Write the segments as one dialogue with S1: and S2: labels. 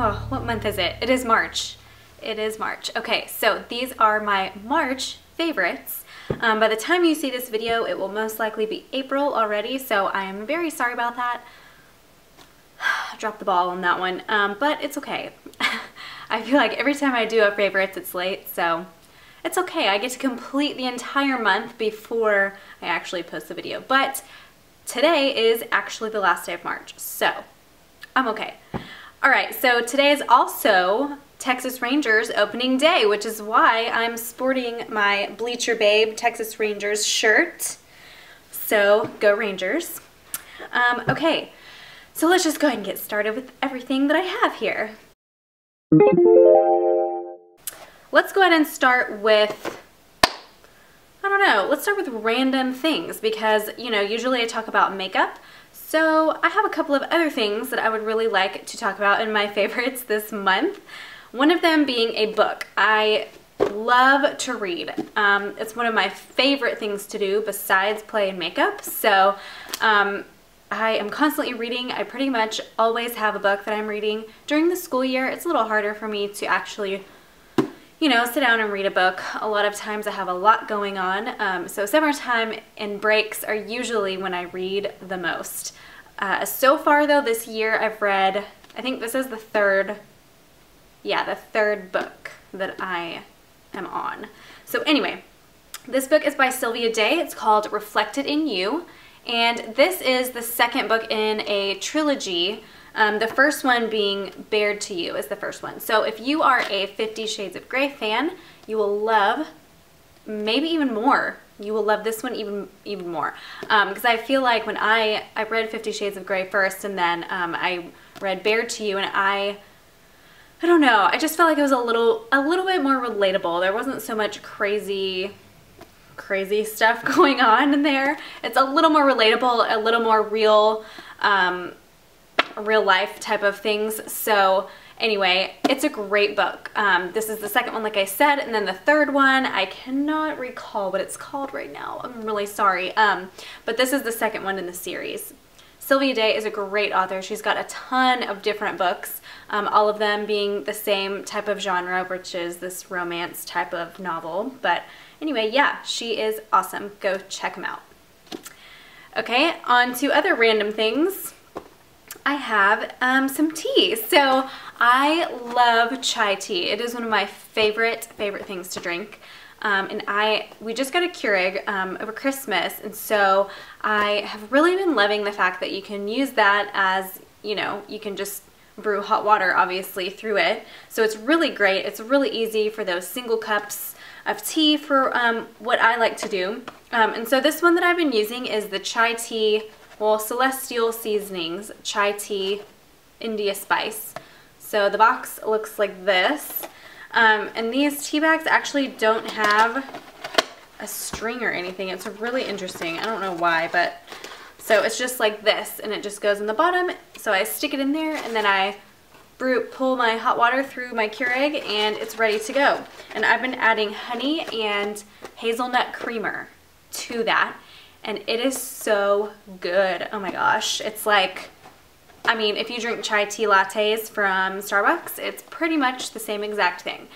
S1: oh, what month is it? It is March. It is March. Okay, so these are my March favorites. By the time you see this video, it will most likely be April already, so I am very sorry about that. I dropped the ball on that one, but it's okay. I feel like every time I do a favorites, it's late, so it's okay. I get to complete the entire month before I actually post the video, but today is actually the last day of March, so I'm okay. All right, so today is also Texas Rangers opening day, which is why I'm sporting my Bleacher Babe Texas Rangers shirt. So go Rangers. Okay, so let's just go ahead and get started with everything that I have here. Let's go ahead and start with, I don't know, let's start with random things because, you know, usually I talk about makeup. So I have a couple of other things that I would really like to talk about in my favorites this month. One of them being a book. I love to read. It's one of my favorite things to do besides play and makeup. So I am constantly reading. I pretty much always have a book that I'm reading. During the school year, it's a little harder for me to actually, you know, sit down and read a book. A lot of times I have a lot going on. So summertime and breaks are usually when I read the most. So far though, this year I've read, I think this is the third book that I am on. So anyway, this book is by Sylvia Day. It's called Reflected in You. And this is the second book in a trilogy. The first one being Bared to You is the first one. So if you are a 50 Shades of Grey fan, you will love, maybe even more, you will love this one even more. Because I feel like when I read 50 Shades of Grey first and then I read Bared to You, and I don't know, I just felt like it was a little bit more relatable. There wasn't so much crazy stuff going on in there. It's a little more relatable, a little more real life type of things. So anyway, it's a great book. This is the second one, like I said, and then the third one, I cannot recall what it's called right now. I'm really sorry. But this is the second one in the series. Sylvia Day is a great author. She's got a ton of different books, all of them being the same type of genre, which is this romance type of novel. But anyway, yeah, she is awesome. Go check them out. Okay, on to other random things. I have some tea. So I love chai tea. It is one of my favorite things to drink. And we just got a Keurig over Christmas, and so I have really been loving the fact that you can use that as, you know, you can just brew hot water obviously through it. So it's really great. It's really easy for those single cups of tea for what I like to do. And so this one that I've been using is the chai tea, well, Celestial Seasonings Chai Tea India Spice. So the box looks like this. And these tea bags actually don't have a string or anything. It's really interesting. I don't know why, but so it's just like this, and it just goes in the bottom. So I stick it in there, and then I pull my hot water through my Keurig, and it's ready to go. And I've been adding honey and hazelnut creamer to that, and it is so good. Oh my gosh. It's like, I mean, if you drink chai tea lattes from Starbucks, it's pretty much the same exact thing,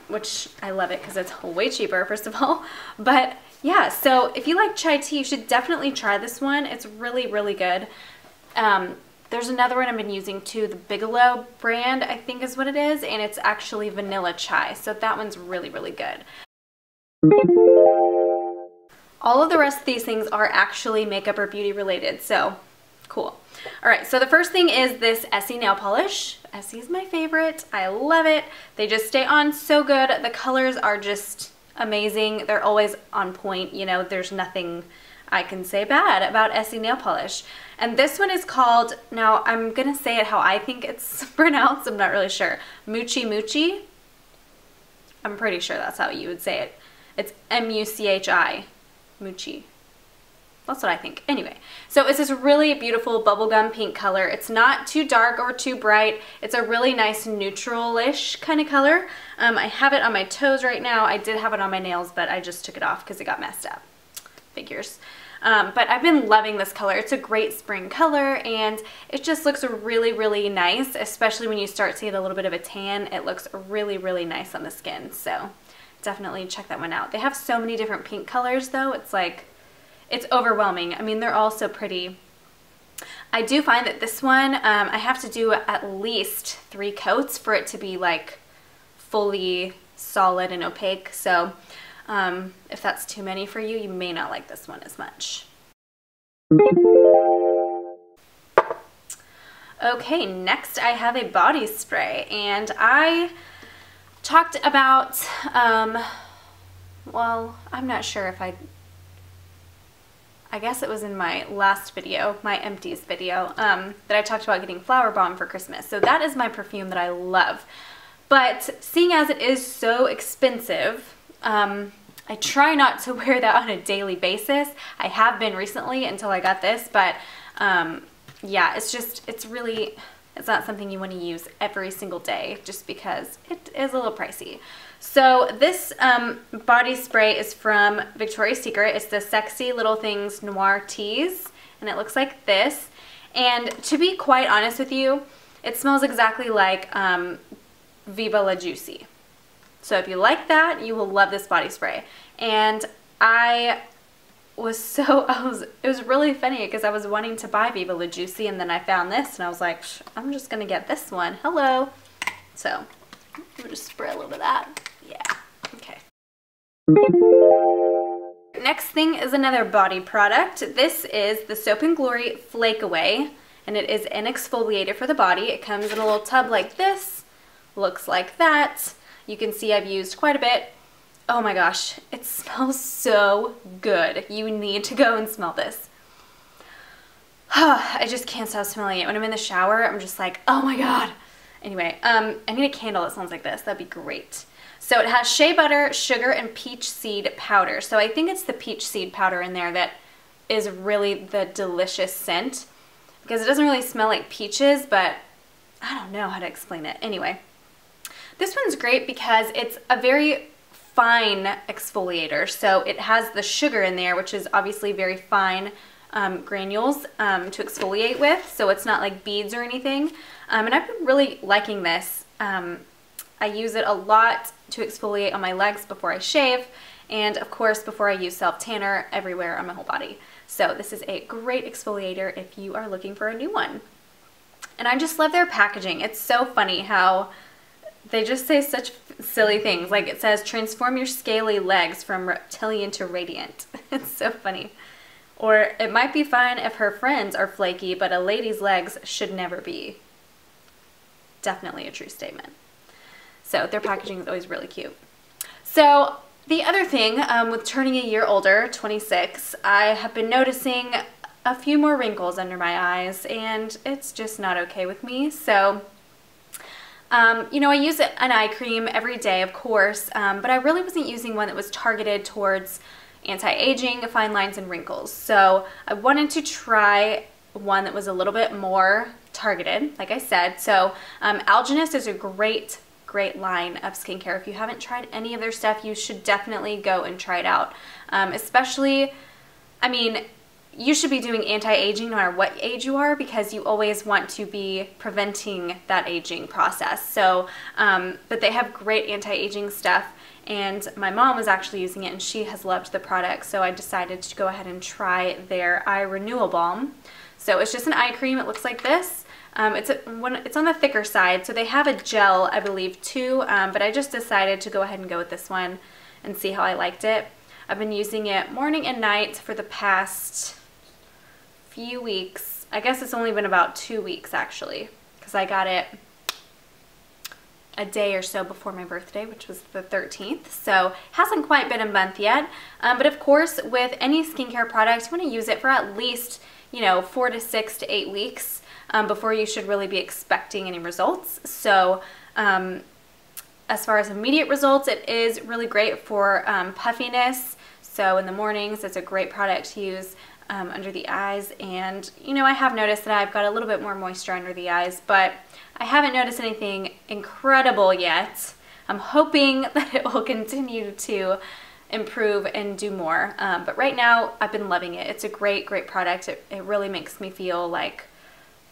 S1: which I love it because it's way cheaper, first of all. But yeah, so if you like chai tea, you should definitely try this one. It's really, really good. There's another one I've been using too, the Bigelow brand, I think is what it is, and it's actually vanilla chai. So that one's really, really good. All of the rest of these things are actually makeup or beauty related, so cool. All right, so the first thing is this Essie nail polish. Essie is my favorite. I love it. They just stay on so good. The colors are just amazing. They're always on point. You know, there's nothing I can say bad about Essie nail polish. And this one is called, now I'm gonna say it how I think it's pronounced. I'm not really sure. Muchi. I'm pretty sure that's how you would say it. It's M-U-C-H-I. Muchi. That's what I think. Anyway, so it's this really beautiful bubblegum pink color. It's not too dark or too bright. It's a really nice neutral-ish kind of color. I have it on my toes right now. I did have it on my nails, but I just took it off because it got messed up. Figures. But I've been loving this color. It's a great spring color, and it just looks really, really nice, especially when you start to get a little bit of a tan. It looks really, really nice on the skin, so definitely check that one out. They have so many different pink colors though, it's like, it's overwhelming. I mean, they're all so pretty. I do find that this one, I have to do at least 3 coats for it to be like fully solid and opaque. So if that's too many for you, you may not like this one as much. Okay, next I have a body spray, and I talked about, well, I'm not sure if I guess it was in my last video, my empties video, that I talked about getting Flower Balm for Christmas. So that is my perfume that I love. But seeing as it is so expensive, I try not to wear that on a daily basis. I have been recently until I got this, but yeah, it's not something you want to use every single day just because it is a little pricey. So this body spray is from Victoria's Secret. It's the Sexy Little Things Noir Tease, and it looks like this. And to be quite honest with you, it smells exactly like Viva La Juicy. So if you like that, you will love this body spray. And it was really funny because I was wanting to buy Viva La Juicy, and then I found this and I was like, I'm just gonna get this one. Hello. So I'm gonna just spray a little bit of that. Yeah, okay. Next thing is another body product. This is the Soap & Glory Flake Away, and it is an exfoliator for the body. It comes in a little tub like this, looks like that. You can see I've used quite a bit. Oh my gosh, it smells so good. You need to go and smell this. I just can't stop smelling it. When I'm in the shower, I'm just like, oh my god. Anyway, I need a candle that smells like this. That'd be great. So it has shea butter, sugar, and peach seed powder. So I think it's the peach seed powder in there that is really the delicious scent, because it doesn't really smell like peaches, but I don't know how to explain it. Anyway, this one's great because it's a very fine exfoliator. So it has the sugar in there, which is obviously very fine granules to exfoliate with. So it's not like beads or anything. And I've been really liking this. I use it a lot to exfoliate on my legs before I shave, and of course before I use self-tanner everywhere on my whole body. So this is a great exfoliator if you are looking for a new one. And I just love their packaging. It's so funny how they just say such silly things. Like it says, transform your scaly legs from reptilian to radiant. It's so funny. Or it might be fine if her friends are flaky, but a lady's legs should never be. Definitely a true statement. So their packaging is always really cute. So the other thing with turning a year older, 26, I have been noticing a few more wrinkles under my eyes, and it's just not okay with me. So you know, I use an eye cream every day, of course, but I really wasn't using one that was targeted towards anti-aging, fine lines, and wrinkles. So I wanted to try one that was a little bit more targeted, like I said. So Algenist is a great line of skincare. If you haven't tried any of their stuff, you should definitely go and try it out. Especially, I mean, you should be doing anti-aging no matter what age you are, because you always want to be preventing that aging process. So, but they have great anti-aging stuff, and my mom was actually using it and she has loved the product, so I decided to go ahead and try their eye renewal balm. So it's just an eye cream. It looks like this. It's on the thicker side, so they have a gel, I believe, too, but I just decided to go ahead and go with this one and see how I liked it. I've been using it morning and night for the past few weeks. I guess it's only been about 2 weeks, actually, because I got it a day or so before my birthday, which was the 13th, so hasn't quite been a month yet. But of course, with any skincare product, you want to use it for at least, you know, 4 to 6 to 8 weeks before you should really be expecting any results. So as far as immediate results, it is really great for puffiness. So in the mornings, it's a great product to use under the eyes. And, you know, I have noticed that I've got a little bit more moisture under the eyes, but I haven't noticed anything incredible yet. I'm hoping that it will continue to improve and do more. But right now, I've been loving it. It's a great, great product. It really makes me feel like,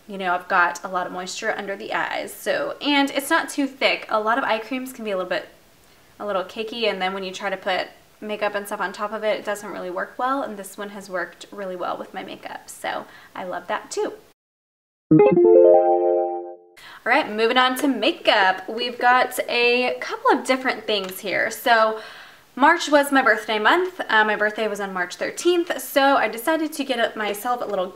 S1: you know, I've got a lot of moisture under the eyes. So, and it's not too thick. A lot of eye creams can be a little cakey, and then when you try to put makeup and stuff on top of it, it doesn't really work well, and this one has worked really well with my makeup, so I love that too. All right, moving on to makeup. We've got a couple of different things here. So March was my birthday month. My birthday was on March 13th, so I decided to get myself a little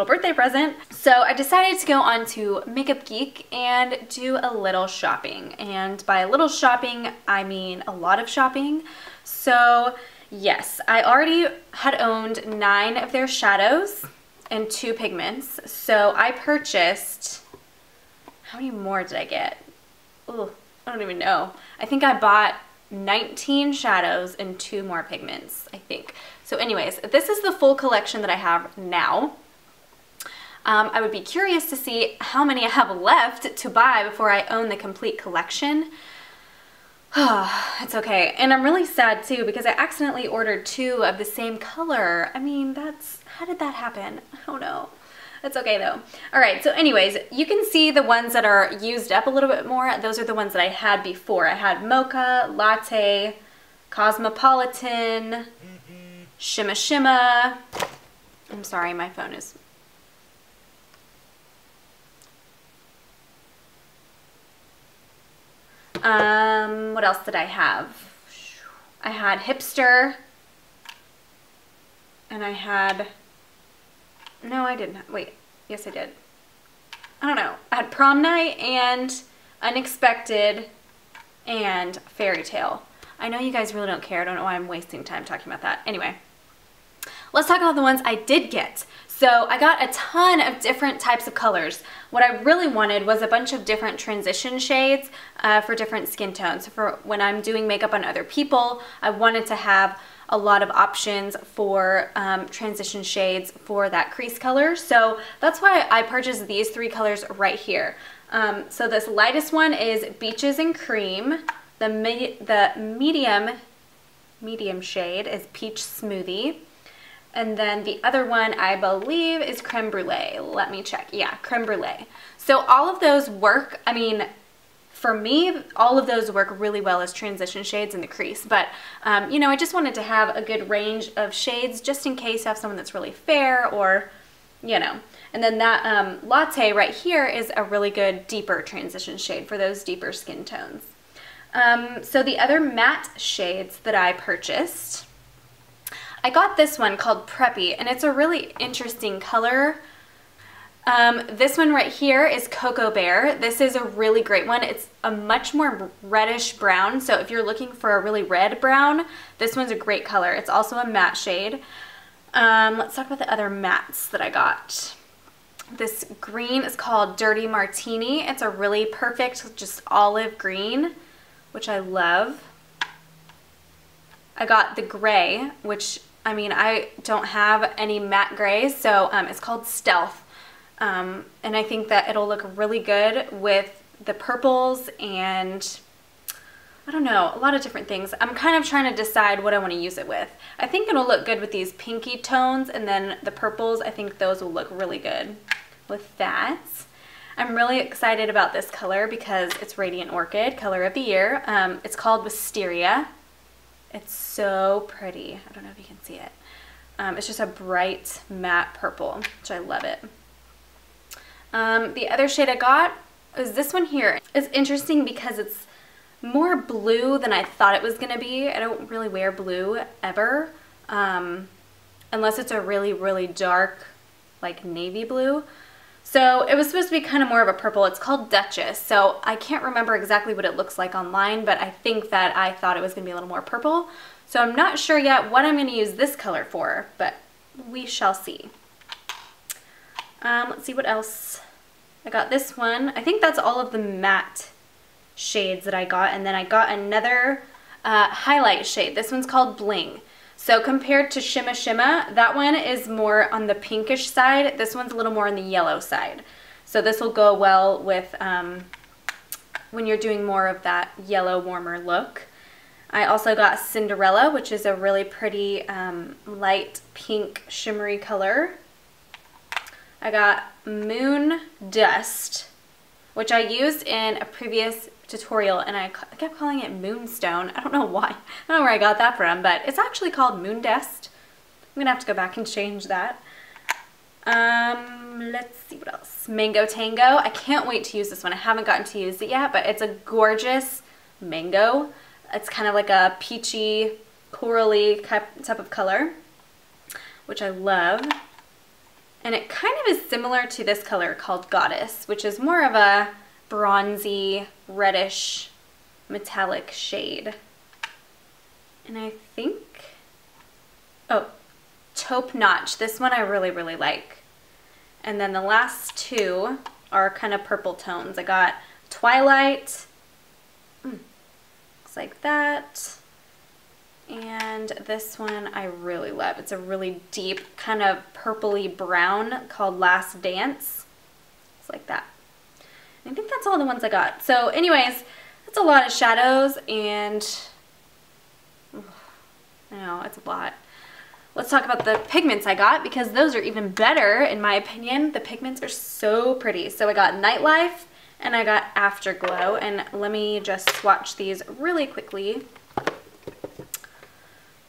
S1: birthday present. So I decided to go on to Makeup Geek and do a little shopping. And by a little shopping, I mean a lot of shopping. So yes, I already had owned 9 of their shadows and 2 pigments. So I purchased, how many more did I get? Oh, I don't even know. I think I bought 19 shadows and 2 more pigments, I think. So anyways, this is the full collection that I have now. I would be curious to see how many I have left to buy before I own the complete collection. It's okay. And I'm really sad too because I accidentally ordered 2 of the same color. I mean, how did that happen? I don't know. It's okay though. All right, so anyways, you can see the ones that are used up a little bit more. Those are the ones that I had before. I had Mocha, Latte, Cosmopolitan, Shimma Shimma. I'm sorry, my phone is... what else did I have? I had Hipster, and I had... No, I didn't. Wait. Yes, I did. I don't know. I had Prom Night and Unexpected and Fairy Tale. I know you guys really don't care. I don't know why I'm wasting time talking about that. Anyway, let's talk about the ones I did get. So I got a ton of different types of colors. What I really wanted was a bunch of different transition shades for different skin tones. For when I'm doing makeup on other people, I wanted to have a lot of options for transition shades for that crease color. So that's why I purchased these 3 colors right here. So this lightest one is Beaches and Cream. The medium shade is Peach Smoothie. And then the other one, I believe, is Creme Brulee. Let me check. Yeah, Creme Brulee. So all of those work, I mean, for me, all of those work really well as transition shades in the crease. But, you know, I just wanted to have a good range of shades just in case I have someone that's really fair or, you know. And then that Latte right here is a really good deeper transition shade for those deeper skin tones. So the other matte shades that I purchased, I got this one called Preppy, and it's a really interesting color. This one right here is Cocoa Bear. This is a really great one. It's a much more reddish brown, so if you're looking for a really red brown, this one's a great color. It's also a matte shade. Let's talk about the other mattes that I got. This green is called Dirty Martini. It's a really perfect, just olive green, which I love. I got the gray, which, I mean, I don't have any matte grays, so it's called Stealth. And I think that it'll look really good with the purples and, I don't know, a lot of different things. I'm kind of trying to decide what I want to use it with. I think it'll look good with these pinky tones, and then the purples, I think those will look really good with that. I'm really excited about this color because it's Radiant Orchid, color of the year. It's called Wisteria. It's so pretty. I don't know if you can see it. It's just a bright matte purple, which I love it. The other shade I got is this one here. It's interesting because it's more blue than I thought it was going to be. I don't really wear blue ever, unless it's a really, really dark, like navy blue. So it was supposed to be kind of more of a purple. It's called Duchess. So I can't remember exactly what it looks like online, but I think that I thought it was going to be a little more purple. So I'm not sure yet what I'm going to use this color for, but we shall see. Let's see what else. I got this one. I think that's all of the matte shades that I got. And then I got another highlight shade. This one's called Bling. So compared to Shimma Shimma, that one is more on the pinkish side. This one's a little more on the yellow side. So this will go well with when you're doing more of that yellow warmer look. I also got Cinderella, which is a really pretty light pink shimmery color. I got Moondust, which I used in a previous tutorial, and I kept calling it Moonstone. I don't know why. I don't know where I got that from, but it's actually called Moondust. I'm gonna have to go back and change that. Let's see what else. Mango Tango. I can't wait to use this one. I haven't gotten to use it yet, but it's a gorgeous mango. It's kind of like a peachy, corally type of color, which I love. And it kind of is similar to this color called Goddess, which is more of a bronzy, reddish, metallic shade. And I think, oh, Taupe Notch. This one I really, really like. And then the last two are kind of purple tones. I got Twilight, looks like that. And this one I really love. It's a really deep kind of purpley brown called Last Dance. It's like that. I think that's all the ones I got. So anyways, that's a lot of shadows, and I know it's a lot. Let's talk about the pigments I got, because those are even better in my opinion. The pigments are so pretty. So I got Nightlife and I got Afterglow, and let me just swatch these really quickly.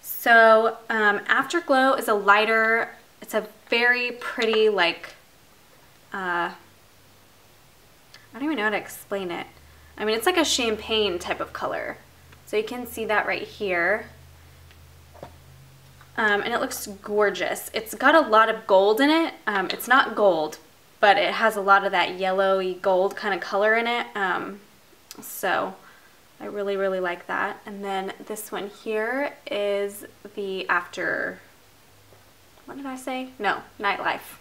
S1: So Afterglow is a lighter, it's a very pretty, like, I don't even know how to explain it. I mean, it's like a champagne type of color. So you can see that right here. And it looks gorgeous. It's got a lot of gold in it. It's not gold, but it has a lot of that yellowy gold kind of color in it. So I really, really like that. And then this one here is the what did I say? No, Nightlife.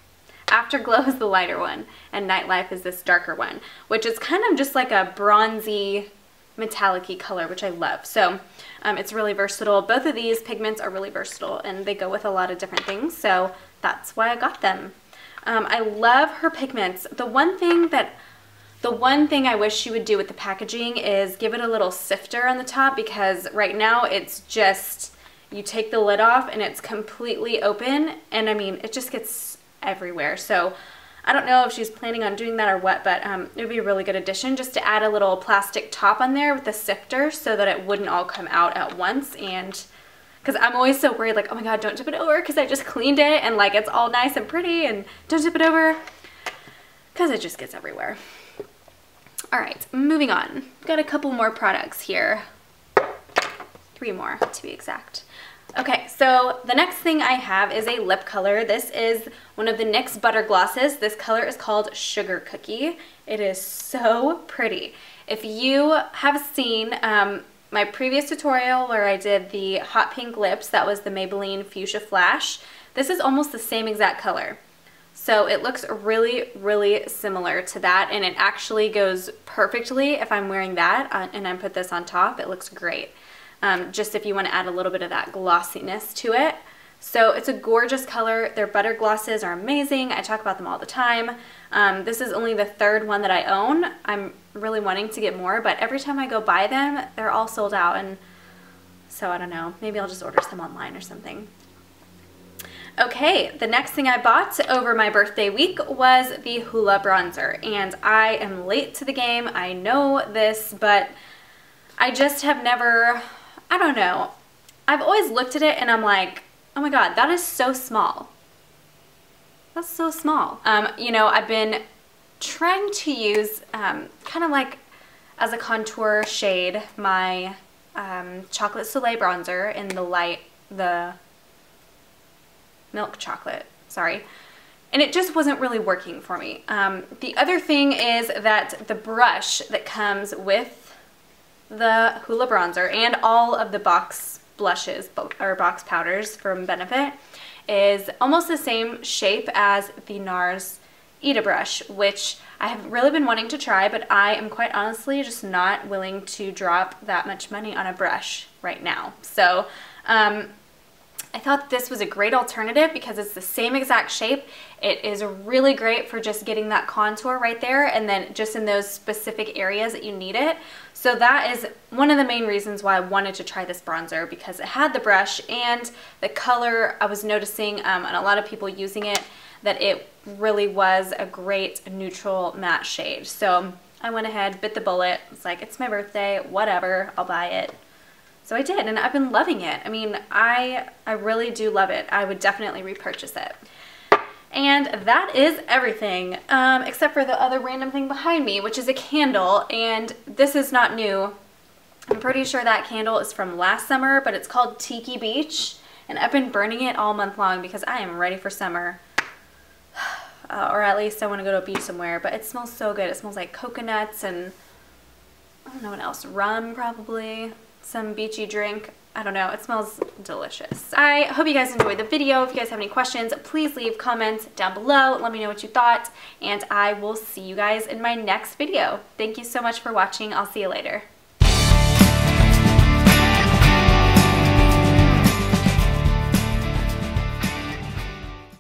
S1: Afterglow is the lighter one, and Nightlife is this darker one, which is kind of just like a bronzy, metallic-y color, which I love. So it's really versatile. Both of these pigments are really versatile, and they go with a lot of different things, so that's why I got them. I love her pigments. The one thing I wish she would do with the packaging is give it a little sifter on the top, because right now it's just, you take the lid off and it's completely open, and I mean, it just gets everywhere. So I don't know if she's planning on doing that or what, but it would be a really good addition just to add a little plastic top on there with a sifter so that it wouldn't all come out at once. And because I'm always so worried, like, oh my god, don't tip it over, because I just cleaned it and like it's all nice and pretty, and don't tip it over because it just gets everywhere. All right, moving on. Got a couple more products here. 3 more to be exact. Okay, so the next thing I have is a lip color. This is one of the NYX Butter Glosses. This color is called Sugar Cookie. It is so pretty. If you have seen my previous tutorial where I did the hot pink lips, that was the Maybelline Fuchsia Flash. This is almost the same exact color. So it looks really, really similar to that, and it actually goes perfectly if I'm wearing that and I put this on top. It looks great. Just if you want to add a little bit of that glossiness to it. So it's a gorgeous color. Their butter glosses are amazing. I talk about them all the time. This is only the 3rd one that I own. I'm really wanting to get more, but every time I go buy them, they're all sold out, and so I don't know. Maybe I'll just order some online or something. Okay, the next thing I bought over my birthday week was the Hoola bronzer, and I am late to the game. I know this, but I just have never, I don't know. I've always looked at it and I'm like, oh my god, that is so small. That's so small. You know, I've been trying to use kind of like as a contour shade my Chocolate Soleil bronzer in the milk chocolate, sorry. And it just wasn't really working for me. The other thing is that the brush that comes with the Hoola bronzer and all of the box blushes or box powders from Benefit is almost the same shape as the NARS Ita brush, which I have really been wanting to try, but I am quite honestly just not willing to drop that much money on a brush right now. So I thought this was a great alternative because it's the same exact shape. It is really great for just getting that contour right there and then just in those specific areas that you need it. So that is one of the main reasons why I wanted to try this bronzer, because it had the brush and the color. I was noticing and a lot of people using it, that it really was a great neutral matte shade. So I went ahead, bit the bullet. It's like, it's my birthday, whatever, I'll buy it. So I did, and I've been loving it. I mean, I really do love it. I would definitely repurchase it. And that is everything, except for the other random thing behind me, which is a candle, and this is not new. I'm pretty sure that candle is from last summer, but it's called Tiki Beach, and I've been burning it all month long because I am ready for summer. Or at least I want to go to a beach somewhere, but it smells so good. It smells like coconuts and I don't know what else, rum probably. Some beachy drink. I don't know. It smells delicious. I hope you guys enjoyed the video. If you guys have any questions, please leave comments down below. Let me know what you thought, and I will see you guys in my next video. Thank you so much for watching. I'll see you later.